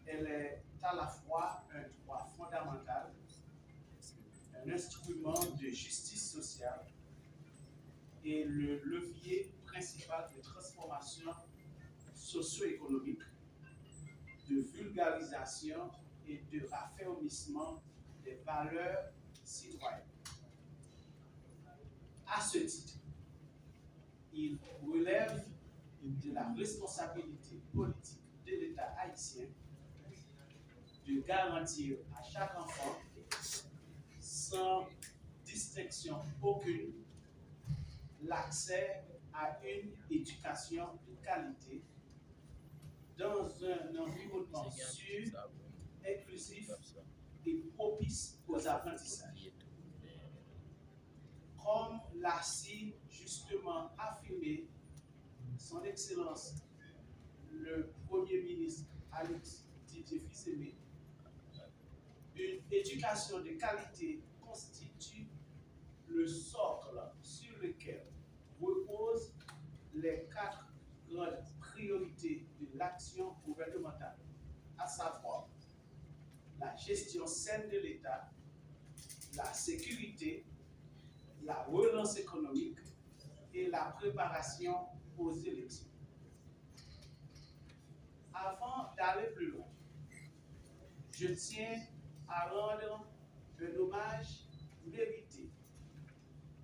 elle est à la fois un droit fondamental, un instrument de justice sociale et le levier principal de transformation socio-économique, de vulgarisation et de raffermissement des valeurs citoyennes. À ce titre, il relève de la responsabilité politique de l'État haïtien de garantir à chaque enfant, sans distinction aucune, l'accès à une éducation de qualité dans un environnement sûr, inclusif et propice aux apprentissages. Comme l'a si justement affirmé son Excellence le Premier ministre Alex Didier Fils-Aimé, une éducation de qualité constitue le socle sur lequel reposent les 4 grandes priorités de l'action gouvernementale, à savoir la gestion saine de l'État, la sécurité, la relance économique et la préparation aux élections. Avant d'aller plus loin, je tiens à rendre un hommage mérité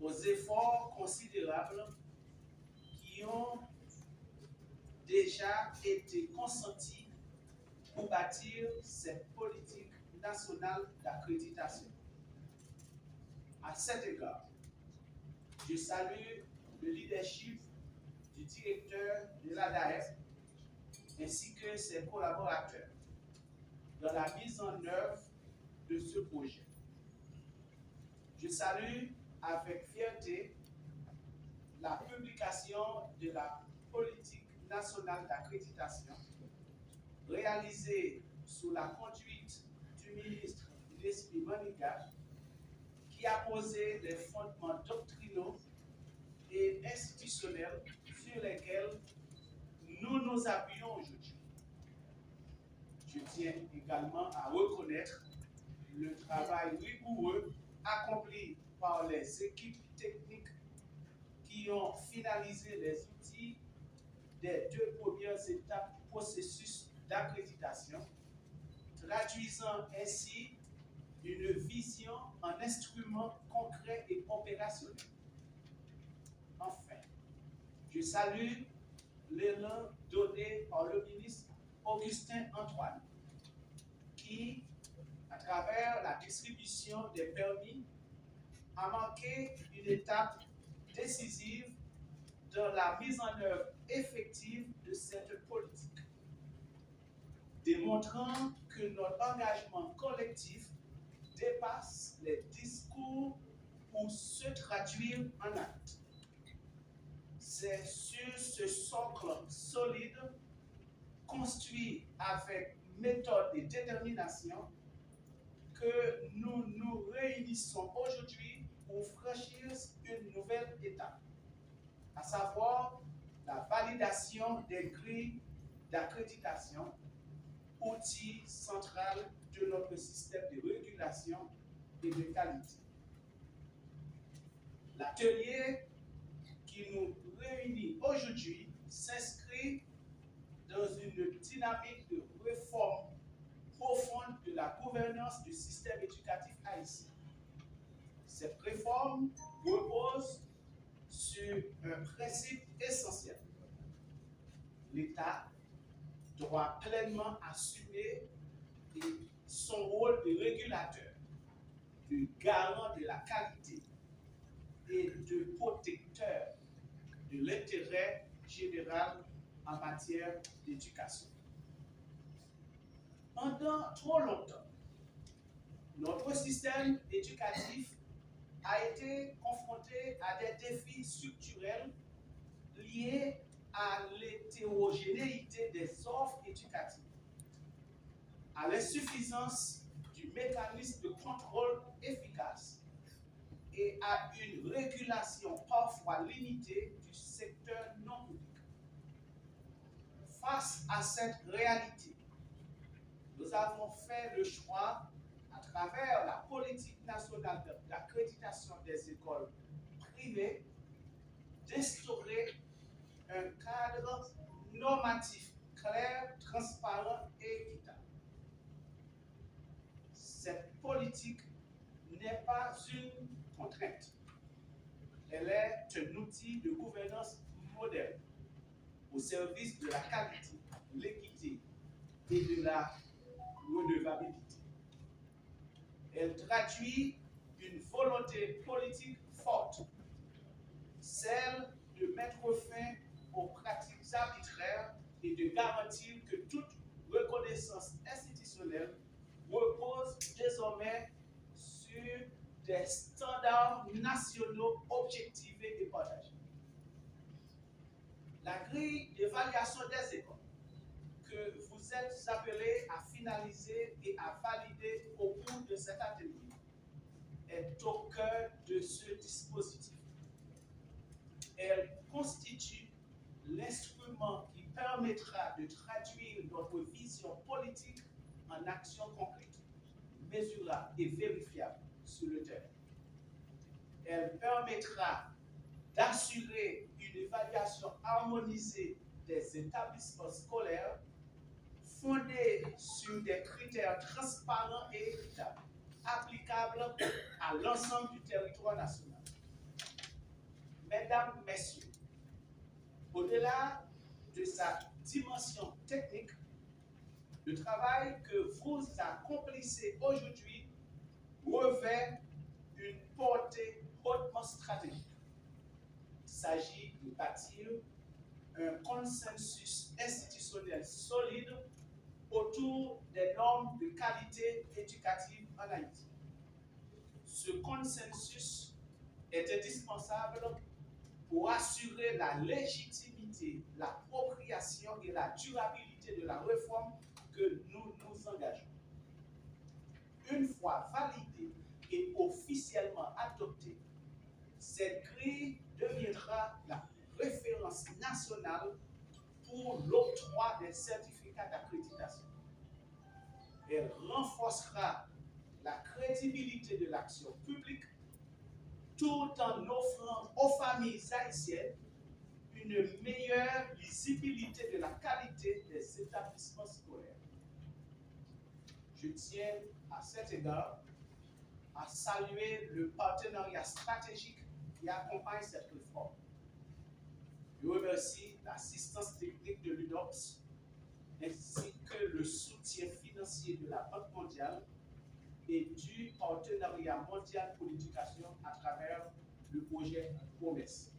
aux efforts considérables qui ont déjà été consentis pour bâtir cette politique nationale d'accréditation. À cet égard, je salue le leadership du directeur de l'ADAEF ainsi que ses collaborateurs dans la mise en œuvre de ce projet. Je salue avec fierté la publication de la politique nationale d'accréditation réalisée sous la conduite du ministre Leslie Manigat, qui a posé les fondements doctrinaux et institutionnels sur lesquels nous nous appuyons aujourd'hui. Je tiens également à reconnaître le travail rigoureux accompli par les équipes techniques qui ont finalisé les outils des 2 premières étapes du processus d'accréditation, traduisant ainsi une vision en instruments concrets et opérationnels. Enfin, je salue l'élan donné par le ministre Augustin Antoine, qui, à travers la distribution des permis, a marqué une étape décisive dans la mise en œuvre effective de cette politique, démontrant que notre engagement collectif dépasse les discours pour se traduire en actes. C'est sur ce socle solide, construit avec méthode et détermination, que nous nous réunissons aujourd'hui pour franchir une nouvelle étape, à savoir la validation des grilles d'accréditation, outil central de notre système de régulation et de qualité. L'atelier qui nous réunit aujourd'hui s'inscrit dans une dynamique de réforme profonde de la gouvernance du système éducatif haïtien. Cette réforme repose sur un principe essentiel. L'État doit pleinement assumer son rôle de régulateur, de garant de la qualité et de protecteur de l'intérêt général en matière d'éducation. Pendant trop longtemps, notre système éducatif a été confronté à des défis structurels liés à l'hétérogénéité des offres éducatives, à l'insuffisance du mécanisme de contrôle efficace et à une régulation parfois limitée du secteur non public. Face à cette réalité, nous avons fait le choix, à travers la politique nationale d'accréditation des écoles privées, d'instaurer un cadre normatif clair, transparent et équitable. Cette politique n'est pas une contrainte. Elle est un outil de gouvernance moderne au service de la qualité, de l'équité et de la redevabilité. Elle traduit une volonté politique forte, celle de mettre fin aux pratiques arbitraires et de garantir que toute reconnaissance institutionnelle repose désormais sur des standards nationaux objectivés et partagés. La grille d'évaluation des écoles que vous êtes appelés à finaliser et à valider au cours de cet atelier est au cœur de ce dispositif. Elle constitue l'instrument qui permettra de traduire notre vision politique en action concrète, mesurable et vérifiable sur le terrain. Elle permettra d'assurer une évaluation harmonisée des établissements scolaires fondée sur des critères transparents et équitables, applicables à l'ensemble du territoire national. Mesdames, Messieurs, au-delà de sa dimension technique, le travail que vous accomplissez aujourd'hui revêt une portée hautement stratégique. Il s'agit de bâtir un consensus institutionnel solide autour des normes de qualité éducative en Haïti. Ce consensus est indispensable pour assurer la légitimité, l'appropriation et la durabilité de la réforme que nous nous engageons. Une fois validée et officiellement adoptée, cette grille deviendra la référence nationale pour l'octroi des certificats d'accréditation. Elle renforcera la crédibilité de l'action publique tout en offrant aux familles haïtiennes une meilleure visibilité de la qualité des établissements scolaires. Je tiens à cet égard à saluer le partenariat stratégique qui accompagne cette réforme. Je remercie l'assistance technique de l'UNOPS ainsi que le soutien financier de la Banque mondiale et du partenariat mondial pour l'éducation à travers le projet Promesse.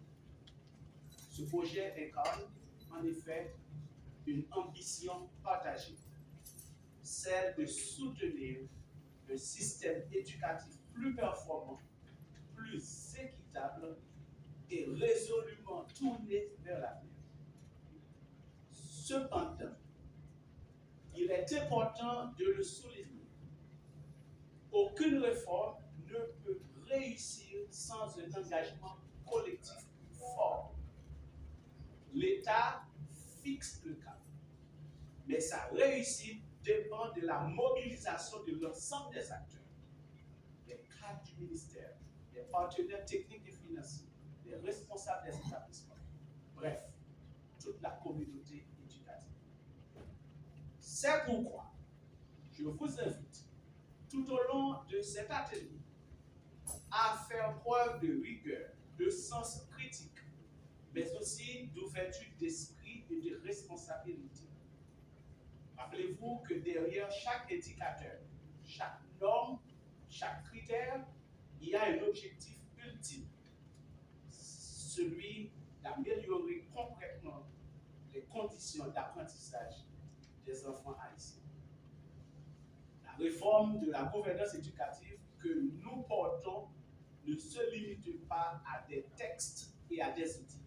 Ce projet incarne en effet une ambition partagée, celle de soutenir un système éducatif plus performant, plus équitable et résolument tourné vers l'avenir. Cependant, il est important de le souligner. Aucune réforme ne peut réussir sans un engagement collectif fort. L'État fixe le cap, mais sa réussite dépend de la mobilisation de l'ensemble des acteurs, des cadres du ministère, des partenaires techniques et financiers, des responsables des établissements, bref, toute la communauté éducative. C'est pourquoi je vous invite tout au long de cet atelier à faire preuve de rigueur, de sens critique, mais aussi d'ouverture d'esprit et de responsabilité. Rappelez-vous que derrière chaque indicateur, chaque norme, chaque critère, il y a un objectif ultime, celui d'améliorer concrètement les conditions d'apprentissage des enfants haïtiens. La réforme de la gouvernance éducative que nous portons ne se limite pas à des textes et à des outils.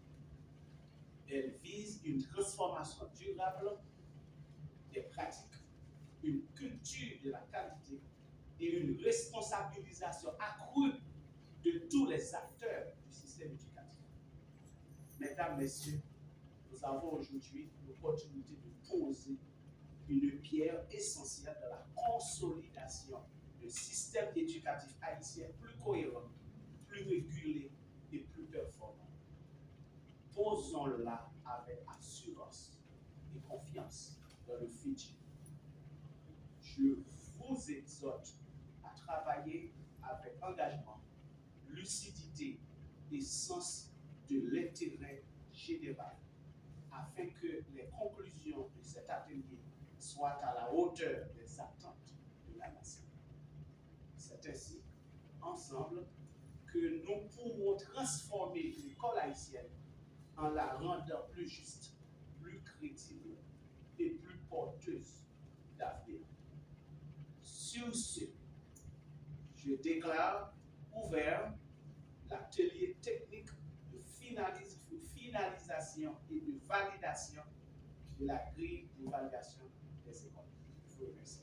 Elle vise une transformation durable des pratiques, une culture de la qualité et une responsabilisation accrue de tous les acteurs du système éducatif. Mesdames, Messieurs, nous avons aujourd'hui l'opportunité de poser une pierre essentielle de la consolidation d'un système éducatif haïtien plus cohérent, plus régulé et plus performant. Posons-la avec assurance et confiance dans le futur. Je vous exhorte à travailler avec engagement, lucidité et sens de l'intérêt général afin que les conclusions de cet atelier soient à la hauteur des attentes de la nation. C'est ainsi, ensemble, que nous pourrons transformer l'école haïtienne en la rendant plus juste, plus crédible et plus porteuse d'avenir. Sur ce, je déclare ouvert l'atelier technique de finalisation et de validation de la grille d'évaluation des écoles. Je vous remercie.